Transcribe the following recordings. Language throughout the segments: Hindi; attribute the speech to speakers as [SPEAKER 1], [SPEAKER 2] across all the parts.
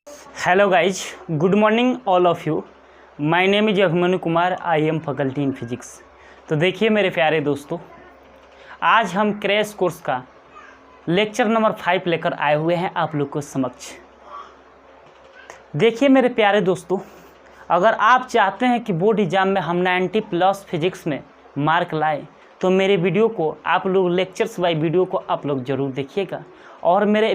[SPEAKER 1] Hello guys, good morning all of you. My name is Abhimanyu Kumar. I am faculty in physics. तो देखिए मेरे प्यारे दोस्तों, आज हम क्रैश कोर्स का लेक्चर नंबर 5 लेकर आए हुए हैं आप लोग को समक्ष. देखिए मेरे प्यारे दोस्तों, अगर आप चाहते हैं कि बोर्ड एग्जाम में हम 90+ फिजिक्स में मार्क लाए तो मेरे वीडियो को आप लोग लेक्चर्स बाय वीडियो को आप लोग ज़रूर देखिएगा. और मेरे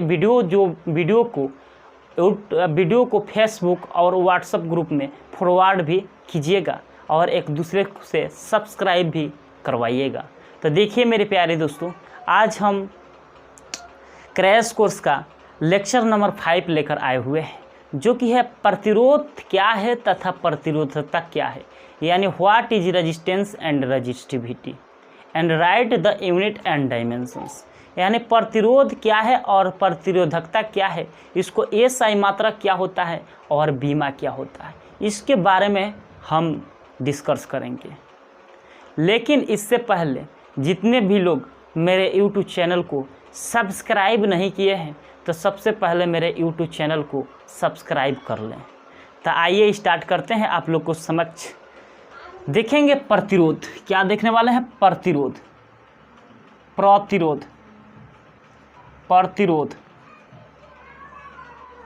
[SPEAKER 1] वीडियो को फेसबुक और व्हाट्सएप ग्रुप में फॉरवर्ड भी कीजिएगा और एक दूसरे से सब्सक्राइब भी करवाइएगा. तो देखिए मेरे प्यारे दोस्तों, आज हम क्रैश कोर्स का लेक्चर नंबर 5 लेकर आए हुए हैं, जो कि है प्रतिरोध क्या है तथा प्रतिरोधकता क्या है, यानी what is resistance and resistivity and right the unit and dimensions. यानी प्रतिरोध क्या है और प्रतिरोधकता क्या है, इसको एसआई मात्रक क्या होता है और बीमा क्या होता है, इसके बारे में हम डिस्कस करेंगे. लेकिन इससे पहले जितने भी लोग मेरे YouTube चैनल को सब्सक्राइब नहीं किए हैं तो सबसे पहले मेरे YouTube चैनल को सब्सक्राइब कर लें. तो आइए स्टार्ट करते हैं. आप लोग को समक्ष देखेंगे प्रतिरोध. क्या देखने वाले हैं? प्रतिरोध, प्रतिरोध, प्रतिरोध.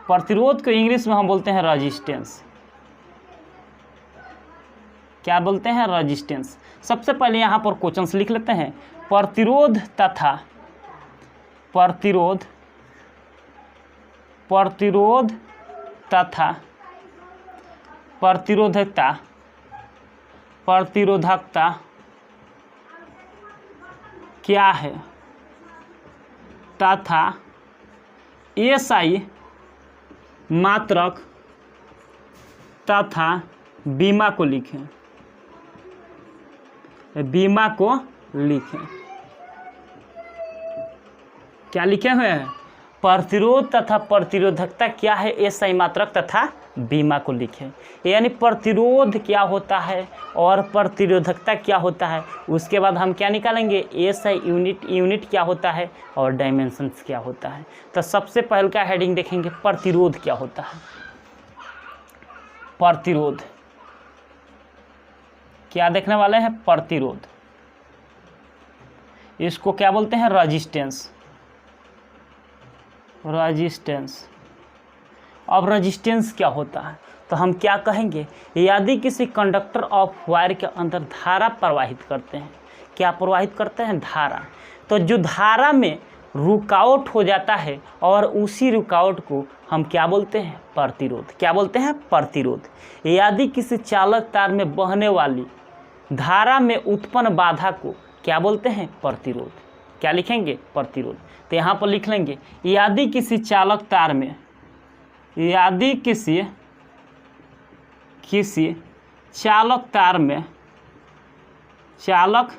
[SPEAKER 1] प्रतिरोध को इंग्लिश में हम बोलते हैं रेजिस्टेंस. क्या बोलते हैं? रेजिस्टेंस. सबसे पहले यहाँ पर क्वेश्चंस लिख लेते हैं. प्रतिरोध तथा प्रतिरोध, प्रतिरोध तथा प्रतिरोधकता, प्रतिरोधकता क्या है तथा एसआई मात्रक तथा बीमा को लिखें. बीमा को लिखें. क्या लिखे हुए हैं? प्रतिरोध तथा प्रतिरोधकता क्या है, एसआई मात्रक तथा बीमा को लिखें. यानी प्रतिरोध क्या होता है और प्रतिरोधकता क्या होता है, उसके बाद हम क्या निकालेंगे? एसआई यूनिट क्या होता है और डायमेंशंस क्या होता है. तो सबसे पहले का हेडिंग देखेंगे, प्रतिरोध क्या होता है. प्रतिरोध क्या देखने वाले हैं? प्रतिरोध. इसको क्या बोलते हैं? रेजिस्टेंस. रेजिस्टेंस. अब रेजिस्टेंस क्या होता है तो हम क्या कहेंगे? यदि किसी कंडक्टर ऑफ वायर के अंदर धारा प्रवाहित करते हैं. क्या प्रवाहित करते हैं? धारा. तो जो धारा में रुकावट हो जाता है और उसी रुकावट को हम क्या बोलते हैं? प्रतिरोध. क्या बोलते हैं? प्रतिरोध. यदि किसी चालक तार में बहने वाली धारा में उत्पन्न बाधा को क्या बोलते हैं? प्रतिरोध. क्या लिखेंगे? प्रतिरोध. तो यहाँ पर लिख लेंगे, यदि किसी चालक तार में, यदि किसी चालक तार में, चालक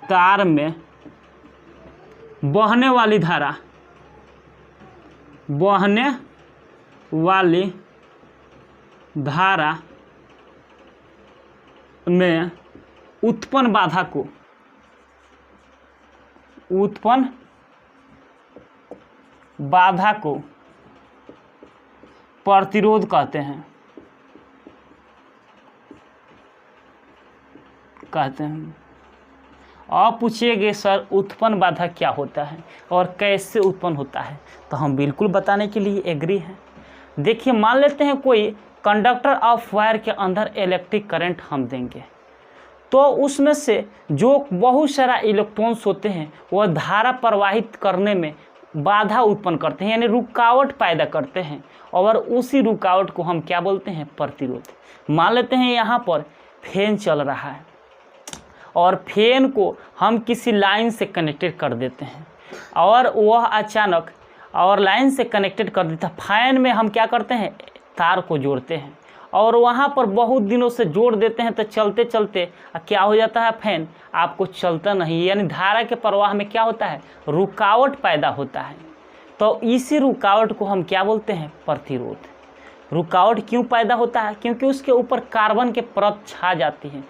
[SPEAKER 1] तार में बहने वाली धारा, बहने वाली धारा में उत्पन्न बाधा को, उत्पन्न बाधा को प्रतिरोध कहते हैं. आप पूछिएगे सर उत्पन्न बाधा क्या होता है और कैसे उत्पन्न होता है, तो हम बिल्कुल बताने के लिए एग्री हैं. देखिए, मान लेते हैं कोई कंडक्टर ऑफ वायर के अंदर इलेक्ट्रिक करंट हम देंगे, तो उसमें से जो बहुत सारा इलेक्ट्रॉन्स होते हैं वह धारा प्रवाहित करने में बाधा उत्पन्न करते हैं, यानी रुकावट पैदा करते हैं, और उसी रुकावट को हम क्या बोलते हैं? प्रतिरोध. मान लेते हैं यहाँ पर फैन चल रहा है और फैन को हम किसी लाइन से कनेक्टेड कर देते हैं और वह अचानक और लाइन से कनेक्टेड कर देता है. फैन में हम क्या करते हैं? तार को जोड़ते हैं और वहाँ पर बहुत दिनों से जोड़ देते हैं, तो चलते चलते क्या हो जाता है? फैन आपको चलता नहीं, यानी धारा के प्रवाह में क्या होता है? रुकावट पैदा होता है. तो इसी रुकावट को हम क्या बोलते हैं? प्रतिरोध. रुकावट क्यों पैदा होता है? क्योंकि उसके ऊपर कार्बन के परत छा जाती है,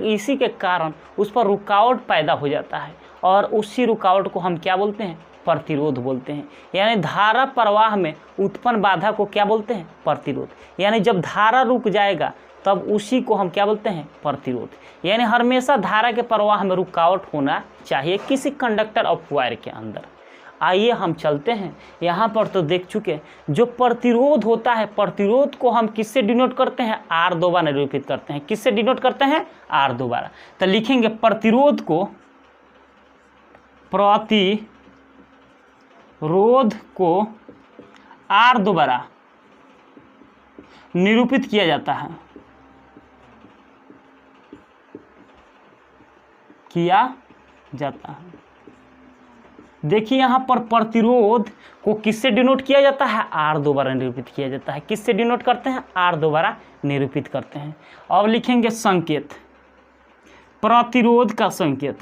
[SPEAKER 1] इसी के कारण उस पर रुकावट पैदा हो जाता है और उसी रुकावट को हम क्या बोलते हैं? प्रतिरोध बोलते हैं। यानी धारा प्रवाह में उत्पन्न बाधा को क्या बोलते हैं? प्रतिरोध। यानी जब धारा रुक जाएगा तब उसी को हम क्या बोलते हैं? प्रतिरोध। यानी हमेशा धारा के प्रवाह में रुकावट होना चाहिए किसी कंडक्टर ऑफ वायर के अंदर। आइए हम चलते हैं, यहाँ पर तो देख चुके जो प्रतिरोध होता है, प्रतिरोध को हम किससे डिनोट करते हैं? आर द्वारा निरूपित करते हैं। किससे डिनोट करते हैं? आर द्वारा। तो लिखेंगे प्रतिरोध को आर द्वारा निरूपित किया जाता है, देखिए यहाँ पर प्रतिरोध को किससे डिनोट किया जाता है? आर द्वारा निरूपित किया जाता है। किससे डिनोट करते हैं? आर द्वारा निरूपित करते हैं। अब लिखेंगे संकेत, प्रतिरोध का संकेत।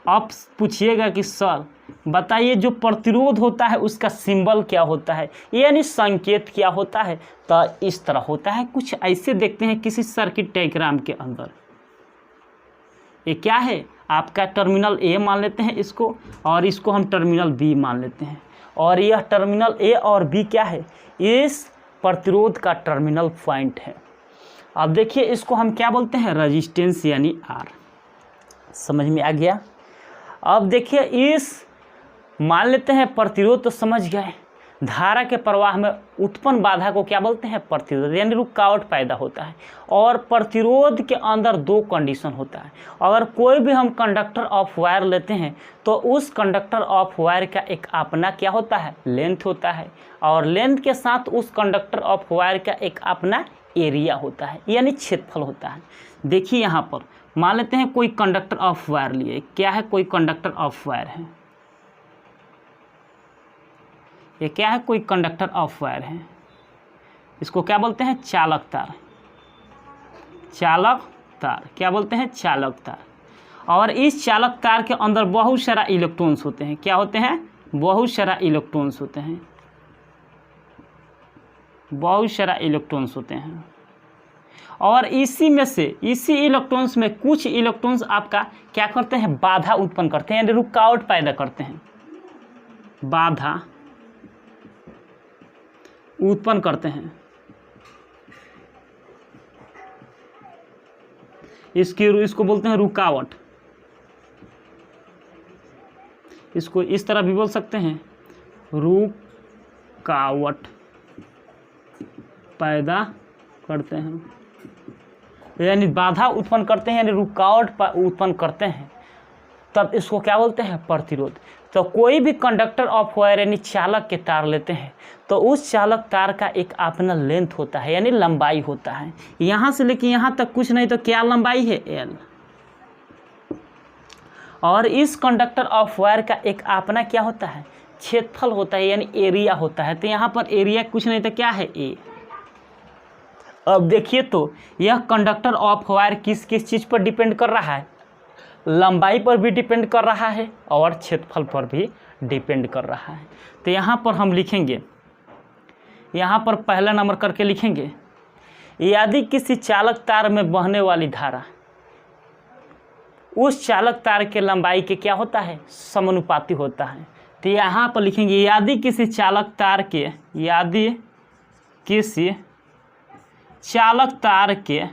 [SPEAKER 1] आप पूछिएगा कि सर बताइए जो प्रतिरोध होता है उसका सिंबल क्या होता है, यानी संकेत क्या होता है? तो इस तरह होता है, कुछ ऐसे देखते हैं किसी सर्किट डायग्राम के अंदर। ये क्या है? आपका टर्मिनल ए मान लेते हैं इसको, और इसको हम टर्मिनल बी मान लेते हैं, और यह टर्मिनल ए और बी क्या है? इस प्रतिरोध का टर्मिनल पॉइंट है। अब देखिए इसको हम क्या बोलते हैं? रेजिस्टेंस यानी आर। समझ में आ गया? अब देखिए इस मान लेते हैं प्रतिरोध, तो समझ गए धारा के प्रवाह में उत्पन्न बाधा को क्या बोलते हैं? प्रतिरोध, यानी रुकावट पैदा होता है। और प्रतिरोध के अंदर दो कंडीशन होता है। अगर कोई भी हम कंडक्टर ऑफ वायर लेते हैं तो उस कंडक्टर ऑफ वायर का एक अपना क्या होता है? लेंथ होता है, और लेंथ के साथ उस कंडक्टर ऑफ वायर का एक अपना एरिया होता है, यानी क्षेत्रफल होता है। देखिए यहाँ पर मान लेते हैं कोई कंडक्टर ऑफ वायर लिए। क्या है? कोई कंडक्टर ऑफ वायर है। ये क्या है? कोई कंडक्टर ऑफ वायर है। इसको क्या बोलते हैं? चालक तार। चालक तार क्या बोलते हैं? चालक तार। और इस चालक तार के अंदर बहुत सारा इलेक्ट्रॉन्स होते हैं। क्या होते हैं? बहुत सारा इलेक्ट्रॉन्स होते हैं। बहुत सारा इलेक्ट्रॉन्स होते हैं। और इसी में से, इसी इलेक्ट्रॉन्स में कुछ इलेक्ट्रॉन्स आपका क्या करते हैं? बाधा उत्पन्न करते हैं, यानी रुकावट पैदा करते हैं। बाधा उत्पन्न करते हैं। इसको बोलते हैं रुकावट। इसको इस तरह भी बोल सकते हैं, रुकावट पैदा करते हैं, यानी बाधा उत्पन्न करते हैं, यानी रुकावट उत्पन्न करते हैं। तब इसको क्या बोलते हैं? प्रतिरोध। तो कोई भी कंडक्टर ऑफ वायर यानी चालक के तार लेते हैं तो उस चालक तार का एक अपना लेंथ होता है, यानी लंबाई होता है। यहाँ से लेके यहाँ तक कुछ नहीं तो क्या लंबाई है? एल। और इस कंडक्टर ऑफ वायर का एक अपना क्या होता है? क्षेत्रफल होता है, यानी एरिया होता है। तो यहाँ पर एरिया कुछ नहीं तो क्या है? ए। अब देखिए तो यह कंडक्टर ऑफ वायर किस किस चीज़ पर डिपेंड कर रहा है? लंबाई पर भी डिपेंड कर रहा है और क्षेत्रफल पर भी डिपेंड कर रहा है। तो यहाँ पर हम लिखेंगे, यहाँ पर पहला नंबर करके लिखेंगे, यदि किसी चालक तार में बहने वाली धारा उस चालक तार के लंबाई के क्या होता है? समानुपाती होता है। तो यहाँ पर लिखेंगे यदि किसी चालक तार के, यदि किसी चालक तार के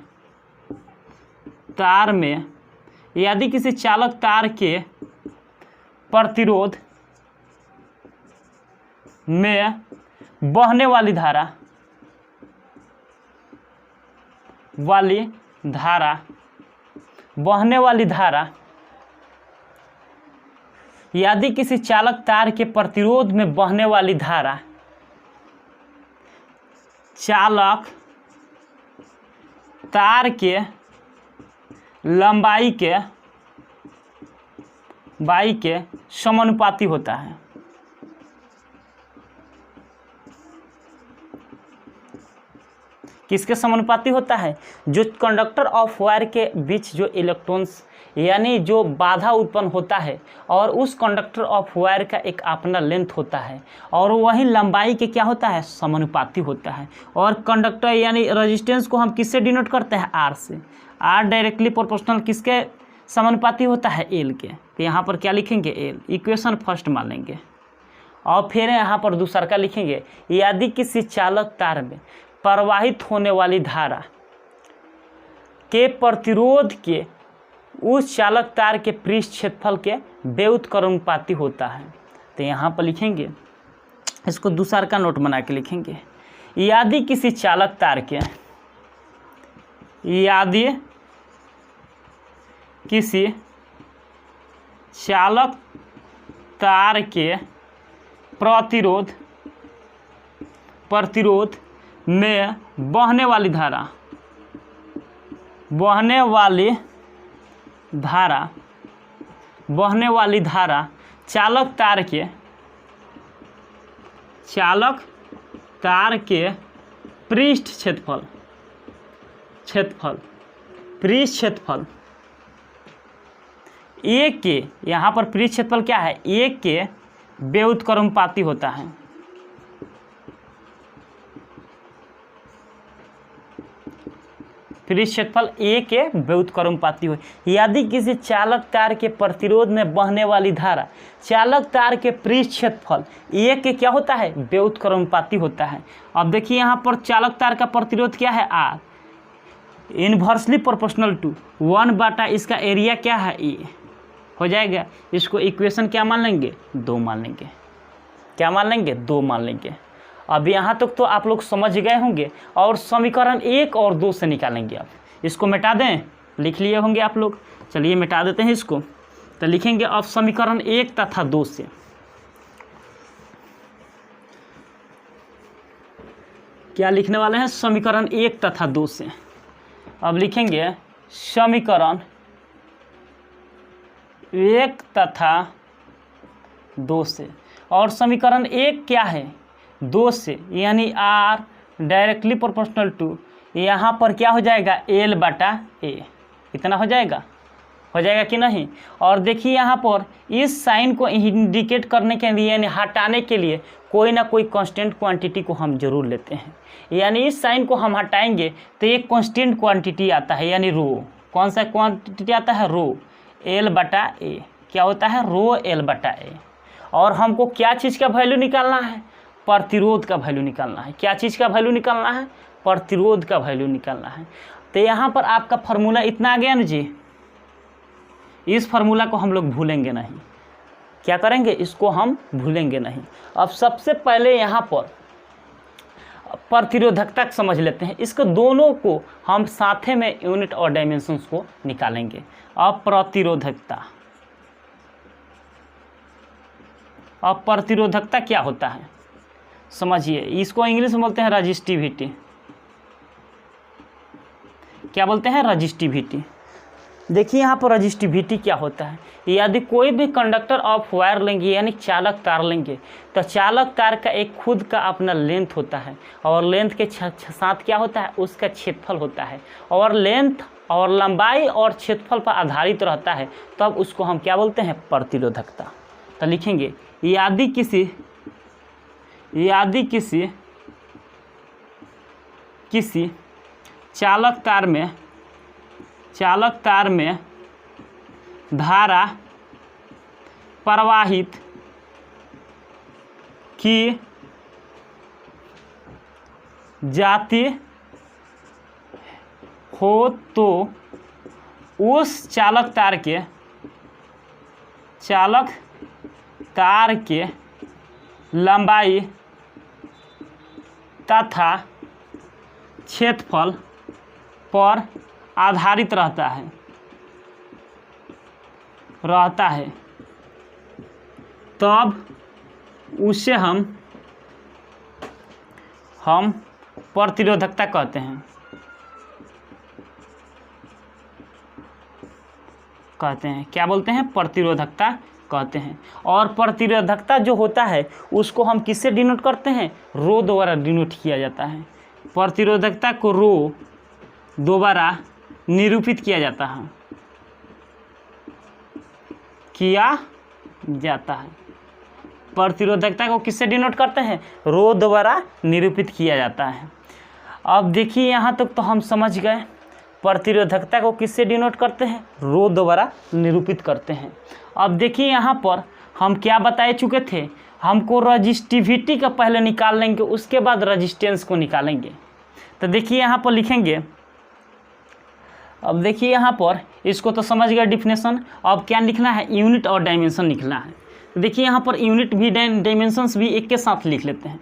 [SPEAKER 1] तार में, यदि किसी चालक तार के प्रतिरोध में बहने वाली धारा यदि किसी चालक तार के प्रतिरोध में बहने वाली धारा चालक तार के लंबाई के समानुपाती होता है। किसके समानुपाती होता है? जो कंडक्टर ऑफ वायर के बीच जो इलेक्ट्रॉन्स यानी जो बाधा उत्पन्न होता है और उस कंडक्टर ऑफ वायर का एक अपना लेंथ होता है और वही लंबाई के क्या होता है? समानुपाती होता है। और कंडक्टर यानी रेजिस्टेंस को हम किससे डिनोट करते हैं? आर से। आर डायरेक्टली प्रोपोर्शनल किसके समानुपाती होता है एल के। तो यहाँ पर क्या लिखेंगे, एल, इक्वेशन फर्स्ट मान लेंगे। और फिर यहाँ पर दूसरा का लिखेंगे, यदि किसी चालक तार में प्रवाहित होने वाली धारा के प्रतिरोध के उस चालक तार के पृष्ठ क्षेत्रफल के व्युत्क्रमानुपाती होता है। तो यहाँ पर लिखेंगे, इसको दूसरा का नोट बना के लिखेंगे, यदि किसी चालक तार के, यदि किसी चालक तार के प्रतिरोध में बहने वाली धारा चालक तार के पृष्ठ क्षेत्रफल ए के, यहाँ पर पृष्ठ क्षेत्रफल क्या है, ए के व्युत्क्रमानुपाती होता है। पृष्ठ क्षेत्रफल ए के व्युत्क्रमानुपाती हो। यदि किसी चालक तार के प्रतिरोध में बहने वाली धारा चालक तार के पृष्ठ क्षेत्रफल ए के क्या होता है, व्युत्क्रमानुपाती होता है। अब देखिए यहाँ पर चालक तार का प्रतिरोध क्या है, आर, इनवर्सली प्रोपोर्शनल टू 1/, इसका एरिया क्या है, ए हो जाएगा। इसको इक्वेशन क्या मान लेंगे, 2 मान लेंगे। क्या मान लेंगे, 2 मान लेंगे। अब यहाँ तक तो आप लोग समझ गए होंगे, और समीकरण 1 और 2 से निकालेंगे। अब इसको मिटा दें, लिख लिए होंगे आप लोग, चलिए मिटा देते हैं इसको। तो लिखेंगे अब समीकरण 1 तथा 2 से, क्या लिखने वाले हैं, समीकरण 1 तथा 2 से। अब लिखेंगे समीकरण 1 तथा 2 से, और समीकरण 1 क्या है, 2 से, यानी आर डायरेक्टली प्रोपोर्शनल टू, यहाँ पर क्या हो जाएगा, L/A, इतना हो जाएगा कि नहीं। और देखिए यहाँ पर इस साइन को इंडिकेट करने के लिए, यानी हटाने के लिए, कोई ना कोई कांस्टेंट क्वांटिटी को हम जरूर लेते हैं। यानी इस साइन को हम हटाएंगे तो एक कांस्टेंट क्वांटिटी आता है, यानी रो। कौन सा क्वांटिटी आता है, रो L/A। क्या होता है, रो L/A। और हमको क्या चीज़ का वैल्यू निकालना है, प्रतिरोध का वैल्यू निकालना है। क्या चीज़ का वैल्यू निकालना है, प्रतिरोध का वैल्यू निकालना है। तो यहाँ पर आपका फार्मूला इतना आ गया ना जी, इस फार्मूला को हम लोग भूलेंगे नहीं। क्या करेंगे, इसको हम भूलेंगे नहीं। अब सबसे पहले यहाँ पर प्रतिरोधकता समझ लेते हैं। इसको दोनों को हम साथे में यूनिट और डायमेंशंस को निकालेंगे। अब प्रतिरोधकता क्या होता है समझिए, इसको इंग्लिश में बोलते हैं रजिस्टिविटी। क्या बोलते हैं, रजिस्टिविटी। देखिए यहाँ पर रजिस्टिविटी क्या होता है, यदि कोई भी कंडक्टर ऑफ वायर लेंगे, यानी चालक तार लेंगे, तो चालक तार का एक खुद का अपना लेंथ होता है, और लेंथ के साथ क्या होता है, उसका क्षेत्रफल होता है। और लेंथ और लंबाई और क्षेत्रफल पर आधारित रहता है, तब उसको हम क्या बोलते हैं, प्रतिरोधकता। तो लिखेंगे, यदि किसी चालक तार में धारा प्रवाहित की जाती हो तो उस चालक तार के लंबाई तथा क्षेत्रफल पर आधारित रहता है, तब उसे हम प्रतिरोधकता कहते हैं। क्या बोलते हैं, प्रतिरोधकता कहते हैं। और प्रतिरोधकता जो होता है उसको हम किससे डिनोट करते हैं, रो द्वारा डिनोट किया जाता है। प्रतिरोधकता को रो द्वारा निरूपित किया जाता है। प्रतिरोधकता को किससे डिनोट करते हैं, रो द्वारा निरूपित किया जाता है। अब देखिए यहाँ तक तो हम समझ गए। प्रतिरोधकता को किससे डिनोट करते हैं, रो द्वारा निरूपित करते हैं। अब देखिए यहाँ पर हम क्या बताए चुके थे, हमको रजिस्टिविटी का पहले निकाल लेंगे, उसके बाद रजिस्टेंस को निकालेंगे। तो देखिए यहाँ पर लिखेंगे, अब देखिए यहाँ पर इसको तो समझ गए डिफिनेशन। अब क्या लिखना है, यूनिट और डायमेंशन लिखना है। तो देखिए यहाँ पर यूनिट भी डायमेंशंस भी एक के साथ लिख लेते हैं।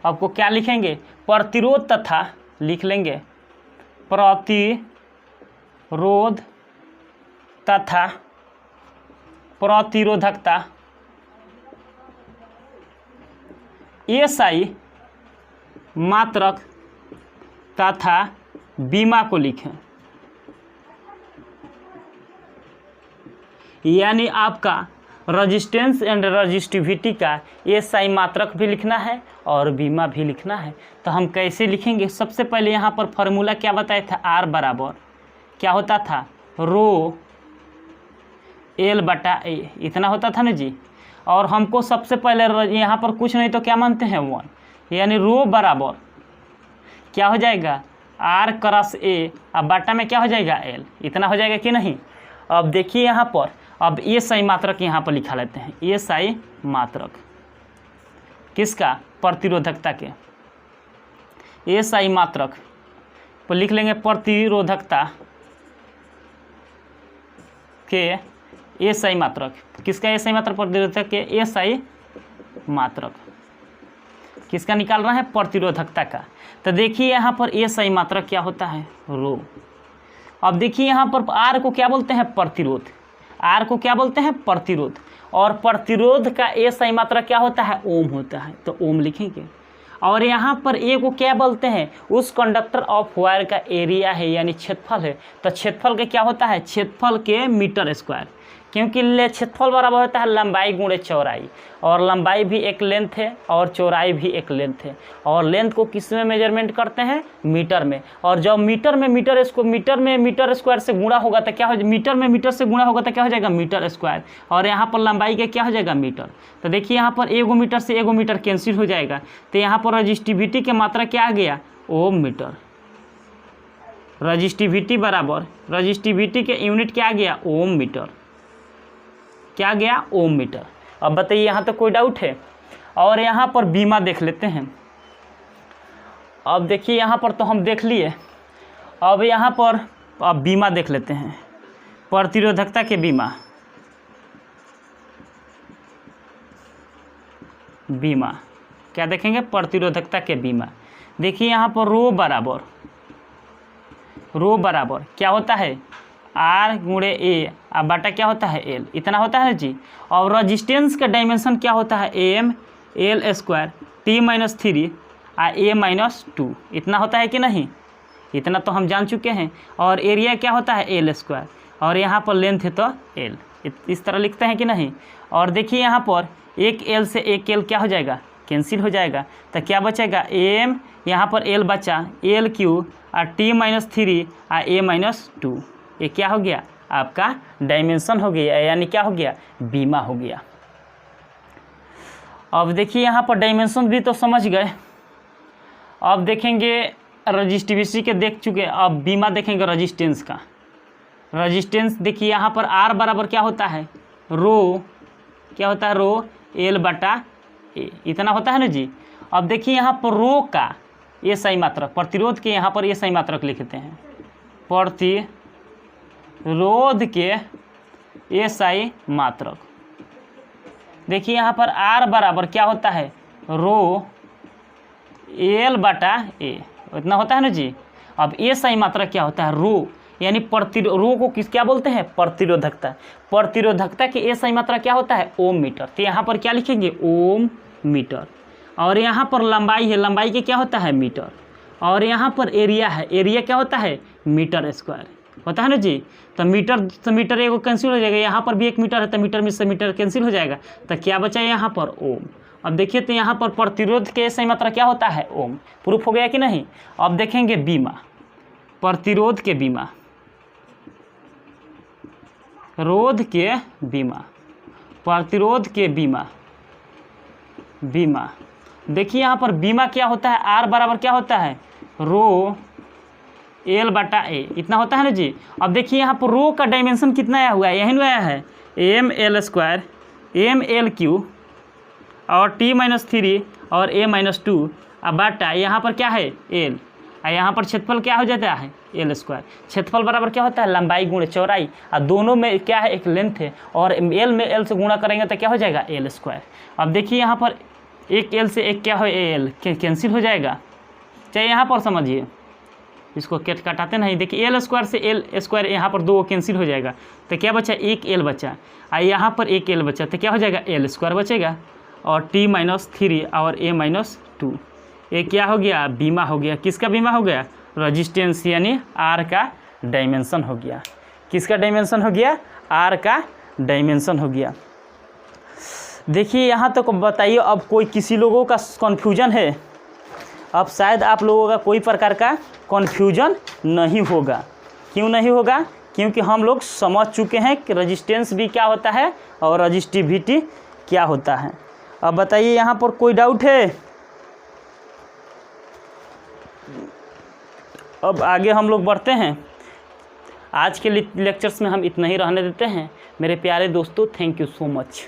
[SPEAKER 1] आपको क्या लिखेंगे, प्रतिरोध तथा लिख लेंगे प्रतिरोध तथा प्रतिरोधकता, एसआई मात्रक तथा बीमा को लिखें। यानी आपका रजिस्टेंस एंड रजिस्टिविटी का एसआई मात्रक भी लिखना है और बीमा भी लिखना है। तो हम कैसे लिखेंगे, सबसे पहले यहाँ पर फॉर्मूला क्या बताया था, आर बराबर क्या होता था, रो एल बटा ए, इतना होता था ना जी। और हमको सबसे पहले यहाँ पर कुछ नहीं तो क्या मानते हैं 1, यानी रो बराबर क्या हो जाएगा, आर क्रॉस ए, अब बटा में क्या हो जाएगा एल, इतना हो जाएगा कि नहीं। अब देखिए यहाँ पर, अब एसआई मात्रक यहाँ पर लिखा लेते हैं, एसआई मात्रक किसका, प्रतिरोधकता के, एसआई मात्रक पर लिख लेंगे प्रतिरोधकता के एसआई मात्रक, किसका एसआई मात्रक, प्रतिरोधक के एसआई मात्रक किसका निकाल रहा है, प्रतिरोधकता का। तो देखिए यहाँ पर एसआई मात्रक क्या होता है, रो। अब देखिए यहाँ पर आर को क्या बोलते हैं, प्रतिरोध, आर को क्या बोलते हैं, प्रतिरोध, और प्रतिरोध का एसआई मात्रक क्या होता है, ओम होता है, तो ओम लिखेंगे। और यहाँ पर ए को क्या बोलते हैं, उस कंडक्टर ऑफ वायर का एरिया है, यानी क्षेत्रफल है। तो क्षेत्रफल के क्या होता है, क्षेत्रफल के मीटर स्क्वायर, क्योंकि क्षेत्रफल बराबर होता है लंबाई गुणे चौड़ाई, और लंबाई भी एक लेंथ है और चौड़ाई भी एक लेंथ है। और लेंथ को किस में मेजरमेंट करते हैं, मीटर में। और जब मीटर में मीटर स्क्वायर से गुणा होगा तो क्या हो, मीटर में मीटर से गुणा होगा तो क्या हो जाएगा, मीटर स्क्वायर। और यहाँ पर लंबाई के क्या हो जाएगा, मीटर। तो देखिए यहाँ पर एगो मीटर से एगो मीटर कैंसिल हो जाएगा, तो यहाँ पर रजिस्टिविटी की मात्रा क्या आ गया, ओम मीटर। रजिस्टिविटी बराबर, रजिस्टिविटी के यूनिट क्या आ गया, ओम मीटर, क्या गया, ओम मीटर। अब बताइए यहाँ तो कोई डाउट है। और यहाँ पर बीमा देख लेते हैं। अब देखिए यहाँ पर तो हम देख लिए, अब यहाँ पर अब बीमा देख लेते हैं, प्रतिरोधकता के बीमा, बीमा क्या देखेंगे, प्रतिरोधकता के बीमा। देखिए यहाँ पर रो बराबर क्या होता है, आर गुणे ए, अब बटा क्या होता है, एल, इतना होता है जी। और रजिस्टेंस का डायमेंशन क्या होता है, M L square T minus 3 A minus 2, इतना होता है कि नहीं, इतना तो हम जान चुके हैं। और एरिया क्या होता है, एल स्क्वायर, और यहाँ पर लेंथ है तो एल, इस तरह लिखते हैं कि नहीं। और देखिए यहाँ पर एक एल से एक एल क्या हो जाएगा, कैंसिल हो जाएगा, तो क्या बचेगा, एम, यहाँ पर एल बचा, एल क्यू और टी माइनस 3 ए माइनस 2, ये क्या हो गया, आपका डायमेंशन हो गया, यानी क्या हो गया, बीमा हो गया। अब देखिए यहाँ पर डायमेंशन भी तो समझ गए। अब देखेंगे रजिस्टिविटी के देख चुके, अब बीमा देखेंगे रजिस्टेंस का। रजिस्टेंस देखिए यहाँ पर आर बराबर क्या होता है, रो, क्या होता है, रो एल बटा ए, इतना होता है ना जी। अब देखिए यहाँ पर रो का एसआई मात्रक, प्रतिरोध के यहाँ पर एसआई मात्रक लिखते हैं, प्रतिरोध के एसआई मात्रक। देखिए यहाँ पर आर बराबर क्या होता है, रो एल बटा ए, इतना होता है ना जी। अब एसआई मात्रक क्या होता है, रो, यानी रो को किस क्या बोलते हैं, प्रतिरोधकता। प्रतिरोधकता की एसआई मात्रा क्या होता है, ओम मीटर। तो यहाँ पर क्या लिखेंगे, ओम मीटर। और यहाँ पर लंबाई है, लंबाई के क्या होता है, मीटर। और यहाँ पर एरिया है, एरिया क्या होता है, मीटर स्क्वायर होता है ना जी। तो मीटर से मीटर एगो कैंसिल हो जाएगा, यहाँ पर भी एक मीटर है तो मीटर में से मीटर कैंसिल हो जाएगा, तो क्या बचा यहाँ पर, ओम। अब देखिए तो यहाँ पर प्रतिरोध के एसआई मात्रा क्या होता है, ओम। प्रूफ हो गया कि नहीं। अब देखेंगे बीमा, प्रतिरोध के बीमा, रोध के बीमा, प्रतिरोध के बीमा, बीमा। देखिए यहाँ पर बीमा क्या होता है, आर बराबर क्या होता है, रो एल बटा ए इतना होता है ना जी। अब देखिए यहाँ पर रो का डायमेंशन कितना आया हुआ है, यही आया है M L square M L Q और t-3 और a-2 अब बटा यहाँ पर क्या है एल, और यहाँ पर क्षेत्रफल क्या हो जाता है एल स्क्वायर। क्षेत्रफल बराबर क्या होता है लंबाई गुणे चौड़ाई, और दोनों में क्या है एक लेंथ है, और एल में एल से गुणा करेंगे तो क्या हो जाएगा एल स्क्वायर। अब देखिए यहाँ पर एक एल से एक क्या हो एल कैंसिल हो जाएगा, चाहे यहाँ पर समझिए इसको कटाते नहीं, देखिए एल स्क्वायर से एल स्क्वायर यहाँ पर 2 कैंसिल हो जाएगा तो क्या बचा एक एल बचा, और यहाँ पर एक एल बचा तो क्या हो जाएगा एल स्क्वायर बचेगा, और t-3 और a-2 ये क्या हो गया बीमा हो गया। किसका बीमा हो गया रेजिस्टेंस यानी आर का डायमेंशन हो गया। किसका डायमेंशन हो गया आर का डायमेंशन हो गया। देखिए यहाँ तक बताइए, अब कोई किसी लोगों का कन्फ्यूजन है, अब शायद आप लोगों का कोई प्रकार का कन्फ्यूजन नहीं होगा। क्यों नहीं होगा, क्योंकि हम लोग समझ चुके हैं कि रेजिस्टेंस भी क्या होता है और रेजिस्टिविटी क्या होता है। अब बताइए यहाँ पर कोई डाउट है। अब आगे हम लोग बढ़ते हैं। आज के लेक्चर्स में हम इतना ही रहने देते हैं मेरे प्यारे दोस्तों। Thank you so much.